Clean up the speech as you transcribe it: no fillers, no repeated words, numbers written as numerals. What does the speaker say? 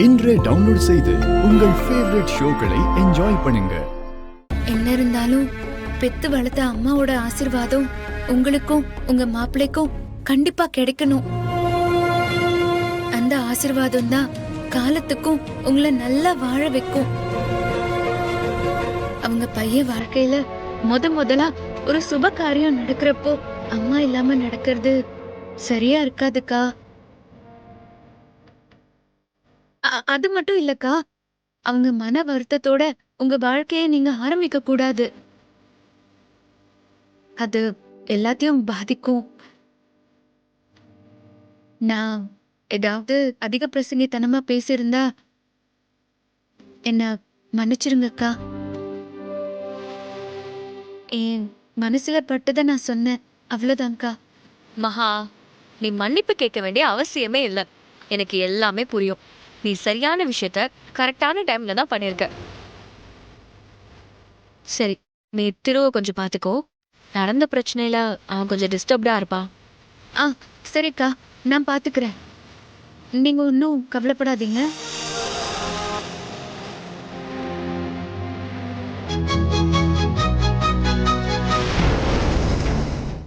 இன்றே டவுன்லோட் செய்து உங்கள் ஃபேவரட் ஷோக்களை என்ஜாய் பண்ணுங்க. என்ன இருந்தாலும் பெத்து வளர்த்த அம்மாவோட ஆசீர்வாதம் உங்களுக்கும் உங்க மாப்பிள்ளைக்கும் கண்டிப்பா கிடைக்கணும். அந்த ஆசீர்வாதம் தான் காலத்துக்கும் உங்களை நல்லா வாழ வைக்கும். அவங்க பையன் வாழ்க்கையில முதலா ஒரு சுப காரியம் நடக்கிறப்போ அம்மா இல்லாம நடக்கிறது சரியா இருக்காதுக்கா. அது மட்டும் இல்லக்கா, அவங்க மன வருத்தத்தோட உங்க வாழ்க்கையை நீங்க ஆரம்பிக்க கூடாது. அது எல்லாத்தையும் பாதிக்கும். நான் ஏதாவது அதிக பிரசங்கித்தனமா பேசியிருந்தா என்ன மன்னிச்சிருங்கக்கா. என் மனசுல பட்டதை நான் சொன்னேன், அவ்வளவுதான்க்கா. மகா, நீ மன்னிப்பு கேட்க வேண்டிய அவசியமே இல்லை. எனக்கு எல்லாமே புரியும். நீ சரியான விஷயத்த கரெக்டான டைம்ல தான் பண்ணியிருக்க. சரி, நீ திருவை கொஞ்சம் பார்த்துக்கோ. நடந்த பிரச்சனையில அவன் கொஞ்சம் டிஸ்டர்ப்டா இருப்பான். சரிக்கா, நான் பாத்துக்கிறேன். நீங்க ஒன்றும் கவலைப்படாதீங்க.